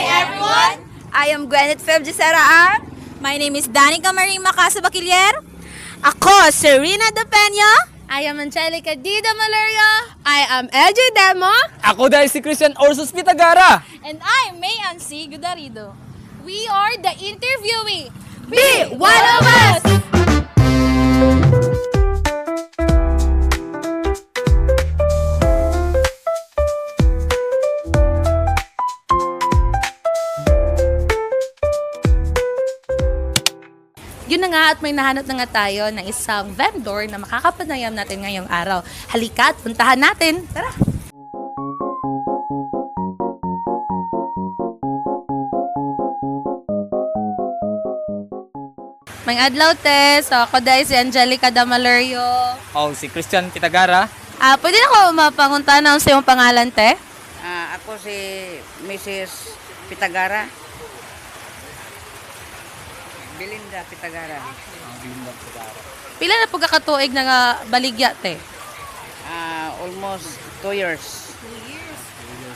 everyone! I am Gwyneth Feb Gisera. My name is Danica Marie Macasa Bakilier. Ako, Serena De Peña. I am Angelica Dida Malaria. I am LJ Demo. Ako dahil si Christian Orsus Pitagara. And I'm May Ansi Gudarido. We are the interviewee. Be one of us! Yun na nga at may nahanap na nga tayo ng isang vendor na makakapanayam natin ngayong araw. Halika at puntahan natin. Tara! May adlaw te. So ako dahil si Angelica Damalerio. O si Christian Pitagara. Pwede na ko mapangunta na sa iyong pangalan te? Ako si Mrs. Pitagara. Belinda Pitagara. Pila na po kakatuig na nga baligya te? Almost 2 years. 2 years.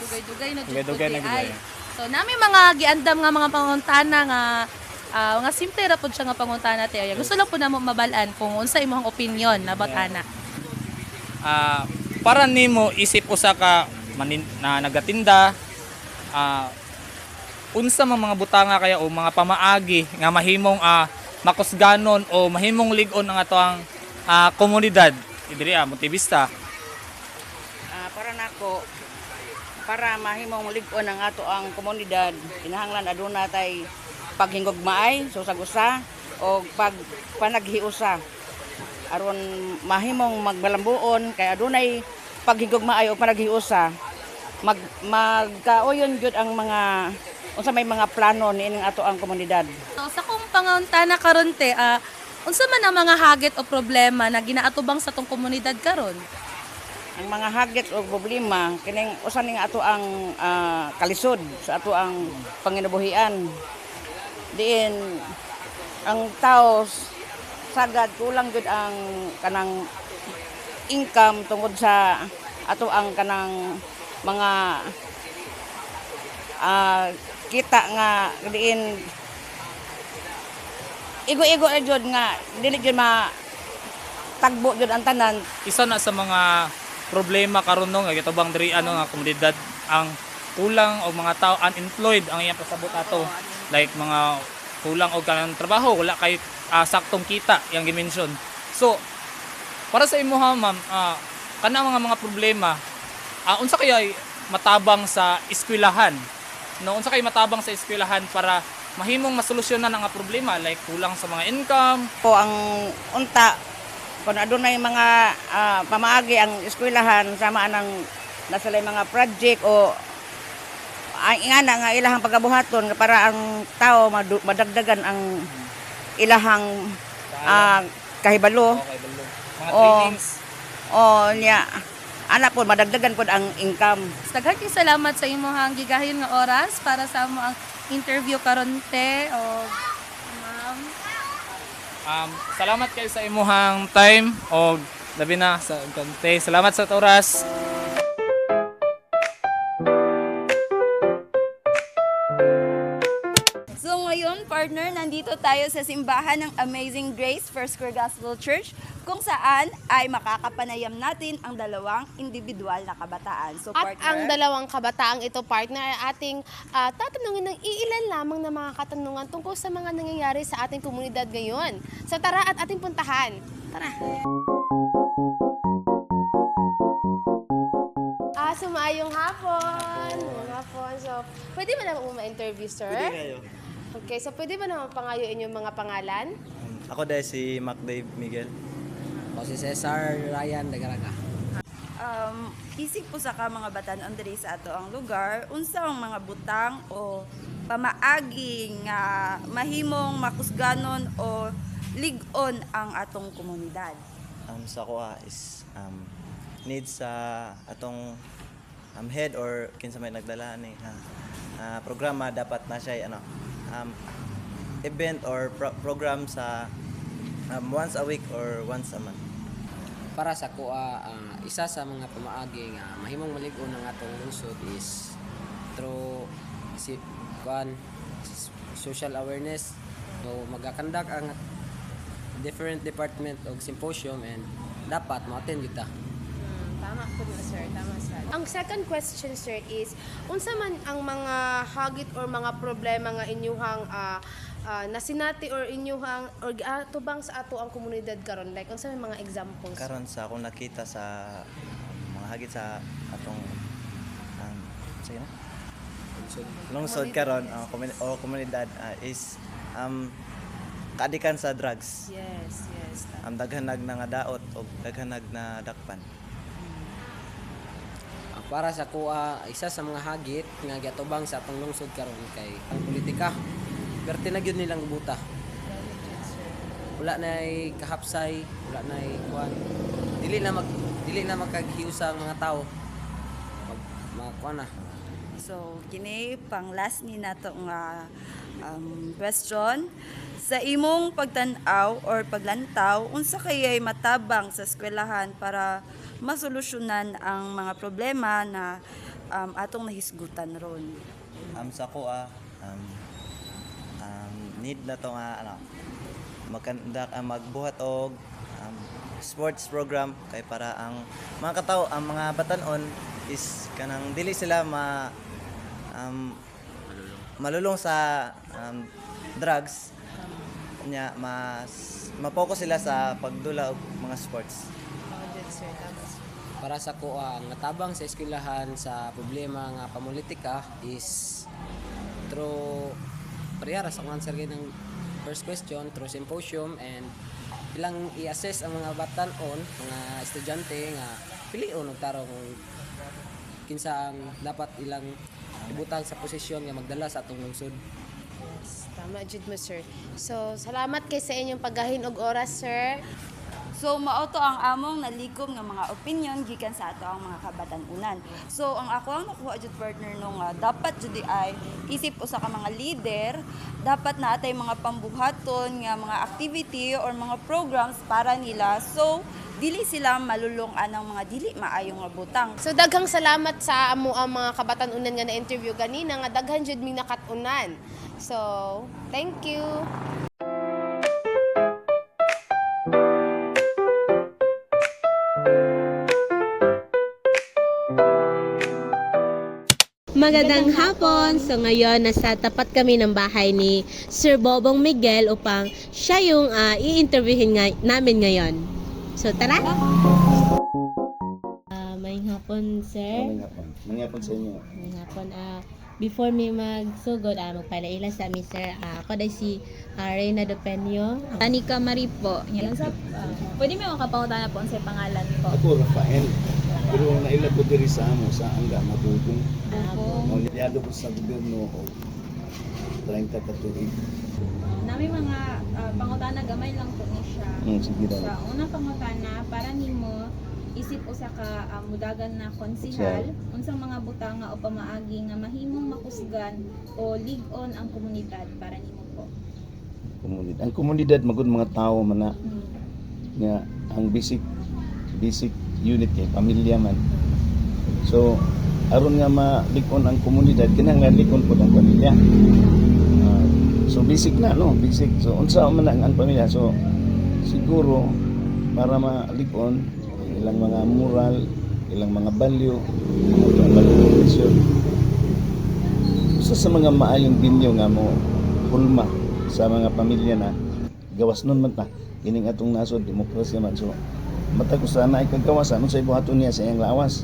Dugay-dugay na Dugay-dugay na ay. dugay. So nami mga giandam nga mga panguntana nga mga simple ra pud siya nga panguntana te. Gusto lang po na mo mabalaan kung unsa imong opinion na ana. Para nimo isip usa ka na nagatinda, unsa mang mga butanga kaya o mga pamaagi nga mahimong makusganon o mahimong lig-on ang atoang komunidad diri Montevista. Para nako, para mahimong lig-on ang ato ang komunidad, kinahanglan aduna tay paghingogmaay susag-usa o panaghiusa aron mahimong magbalambuon kay adunay paghingogmaay o panaghiusa magkauyon gyud ang mga unsa may mga plano niining ato ang komunidad. So sa kung panguntana karon te, unsa man ang mga hagit o problema na ginaatubang sa tong komunidad karon? Ang mga hagit o problema kining usa ning ato ang kalisod sa ato ang panginabuhian. Diin ang tao sagad kulang gud ang kanang income tungod sa ato ang kanang mga kita nga diin igo-igo na jud nga dili jud tagbo jud ang tanan. Isa na sa mga problema karon no nga gitubang diri nga komunidad ang kulang og mga tao unemployed ang iyang pasabot ato. Like mga kulang og kanang trabaho, wala kay saktong kita yang gimension. So para sa imo ha ma'am, kana mga problema unsa kaya matabang sa eskwelahan? No, unsa kay matabang sa eskwelahan para mahimong masolusyonan ang mga problema like kulang sa mga income. Po ang unta kung adunay mga pamaagi ang eskwelahan sama anang nasalay mga project o ingana nga ilahang pagabuhaton para ang tao madagdagan ang ilahang kahibalo. Okay, balo. Mga trainings. Niya ana po madagdagan pod ang income. Daghan kay salamat sa imong gigayon nga oras para sa amo ang interview karon te o ma'am. Salamat kayo sa imuhang time o labi na sa kante. Salamat sa oras. So ngayon, partner, nandito tayo sa simbahan ng Amazing Grace First Square Gospel Church kung saan ay makakapanayam natin ang dalawang individual na kabataan. So, At partner, ang dalawang kabataang ito, partner, ay ating tatanungin ng iilan lamang na mga katanungan tungkol sa mga nangyayari sa ating komunidad ngayon. So tara at ating puntahan. Tara! Sumaayong hapon. Ngayong hapon. So, pwede ba naman ma-interview, sir? Pwede kayo. Okay, so pwede ba naman pangayoin yung mga pangalan? Ako dahil si MacDave Miguel. O si Cesar Ryan Dagaraga. isig po sa ka mga batan-on diri sa ato ang lugar, unsa ang mga butang o pamaagi nga mahimong makusganon o lig-on ang atong komunidad. Sa kuha is needs sa atong head or kinsa may nagdala ni programa dapat na siya event or program sa once a week or once a month. Para sa kuha, isa sa mga pamaagi nga mahimong malig-on ng atong lungsod is through kuan social awareness. So magakandak ang different department og symposium and dapat mo-attend kita. Tama po na, sir. Tama, sir. Ang second question, sir, is unsa man ang mga hagit or mga problema nga inyuhang nasinati or inyuhang or tubang sa ato ang komunidad karon, like unsa may mga examples? Karon sa akong nakita sa mga hagit sa atong sige na? Lungsod karon komunidad is kaadikan sa drugs. Yes. Ang daghanag na nga daot o daghanag na dakpan. Para sa kuha, isa sa mga hagit nga giatubang sa atong lungsod karon kay ang politika. Perti na gyud nilang buta. Wala nay kahapsay, wala nay kuan. Dili na magkaghiusa ang mga tao. Mga kuan na. So, kini pang last ni nato nga question. Sa imong pagtan-aw or paglantaw, unsa kaya'y matabang sa eskwelahan para masolusyonan ang mga problema na atong nahisgutan ron? Sa ko need na to nga magbuhat og sports program kay para ang mga katao, ang mga batanon is kanang dili sila malulong sa drugs nya ma-focus sila sa pagdula og mga sports. Para sa kuha, ang natabang sa eskwelahan sa problema nga pamulitika is through parehara sa answer ng first question, through symposium and ilang i-assess ang mga batanon, mga estudyante nga pilion og tarong kinsa ang dapat ilang ibutang sa posisyon nga magdala sa atong lungsod. Tama jud mo, sir. So, salamat kay sa inyong paggahin og oras, sir. So mao to ang among nalikom nga mga opinion gikan sa ato ang mga kabatan-unan. So ang ako ang nakuha jud partner no nga dapat jud ay isip usa ka mga leader, dapat na atay mga pambuhaton nga mga activity or mga programs para nila. So dili sila malulong-an ng mga dili maayong nga butang. So, daghang salamat sa amo ang mga kabatan-unan nga na-interview ganina nga daghan jud ming nakatunan. So, thank you. Magandang hapon! So ngayon, nasa tapat kami ng bahay ni Sir Bobong Miguel upang siya yung i-interviewin namin ngayon. So tara! Maying hapon, sir. Maying hapon sa inyo. Maying hapon. Before me magsugod, magpalaila sa amin, sir. Ako dahil si Reyna Dopenyo. Tanika Marie po. Yan sa pwede mo makapangutan na po sa pangalan po. Ako, Rafael. Pero naila ko diri sa amo sa Angga Mabugong. Niyado ko sa gobyerno o 30 katuig. Nami mga pangutana gamay lang po ni siya. Sige daw. Sa unang pangutana para nimo isip usa ka mudagan na konsihal unsang mga butang nga o pamaagi nga mahimong makusgan o lig-on ang komunidad para nimo po. Komunidad. Ang komunidad magud mga tao man na nga ang basic unit kay pamilya man. So aron nga malikon ang komunidad kinahanglan likon pud ang pamilya. So basic na no, basic. So unsa man ang pamilya. So siguro para malikon ilang mga moral, ilang mga value, isa sa mga maayong binyo nga mo hulma sa mga pamilya na gawas nun man ta kining atong nasod demokrasya man. So matag sana ay kagawasan sa ibuhaton niya sa iyang lawas.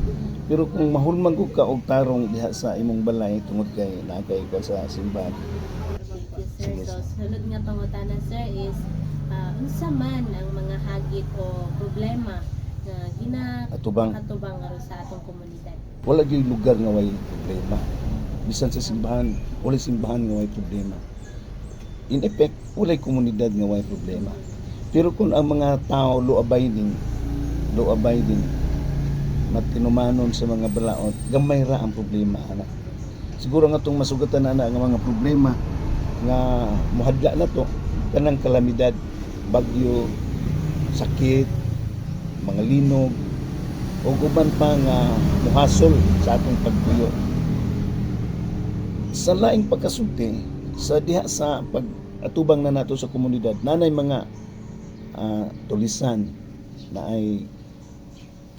Pero kung mahulmang ka og tarong diha sa imong balay tungod kay nakay ka sa simbahan. Sir, so sunod nga pangutana, sir, is unsa man ang mga hagit o problema na Atubang nga sa atong komunidad? wala gyud lugar nga way problema. Bisan sa simbahan, wala simbahan nga way problema. In effect, wala komunidad nga way problema. Pero kung ang mga tao law abiding matinumanon sa mga balaod, gamay ra ang problema ana. Siguro nga itong masugatan na nga mga problema nga muhadla na to kanang kalamidad, bagyo, sakit, mga linog o uban pa nga muhasol sa atong pagtuyo. sa laing pagkasulti sa diha sa pag-atubang na nato sa komunidad nanay mga tulisan na ay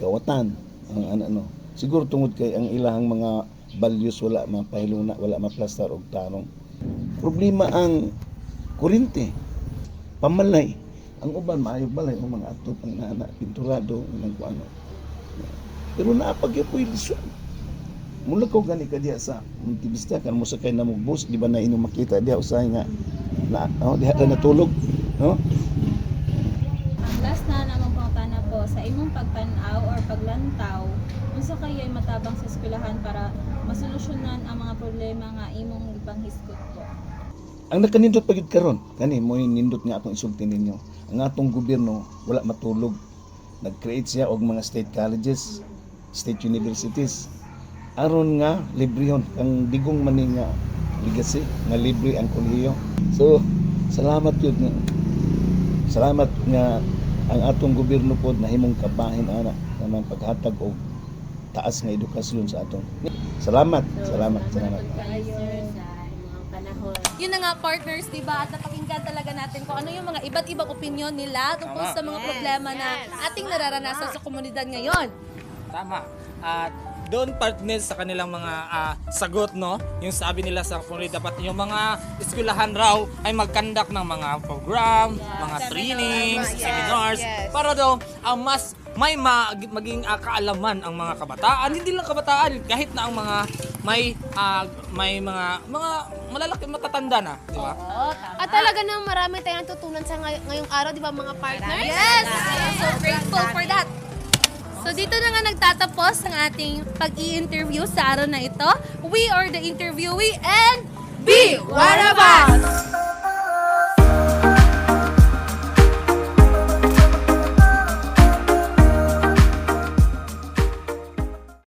kawatan ang ano siguro tungod kay ang ilahang mga values wala mapahiluna wala maplastar og tarong problema ang kuryente pamalay ang uban maayo balay ang mga atop ang nana pinturado ng kuano pero naapag po'y lisod mula ko gani ka diha sa Montevista kan mo sakay na mo bus di ba na inyong makita diha usahay nga na diha na natulog no. Last na namang pangutana po, sa imong pagtanaw or paglantaw, unsa kayo ay matabang sa eskwelahan para masolusyonan ang mga problema nga imong ipanghisgot po? Ang nakanindot pagid karon kani mo nindot nga akong isulti ninyo ang atong gobyerno wala matulog nag-create siya og mga state colleges state universities aron nga librehon ang digong man nga legacy nga libre ang kolehiyo so salamat yun salamat nga ang atong gobyerno pod nahimong kabahin ana nga paghatag og taas nga edukasyon sa aton. Salamat. Yun na nga partners, di ba? At napakinggan talaga natin kung ano yung mga iba't ibang opinion nila tungkol sa mga problema na ating nararanasan sa komunidad ngayon. Tama. At doon partners sa kanilang mga sagot, no? Yung sabi nila sa komunidad, dapat yung mga eskwelahan raw ay mag-conduct ng mga program, mga trainings, seminars, para daw mas may maging kaalaman ang mga kabataan, hindi lang kabataan, kahit na ang mga may mga malalaki matatanda na, di ba? At talaga nang marami tayong natutunan sa ngayong araw, di ba mga partners? Yes! I'm so grateful for that. So dito na nga nagtatapos ang ating pag-i-interview sa araw na ito. We are the interviewee and be one of us!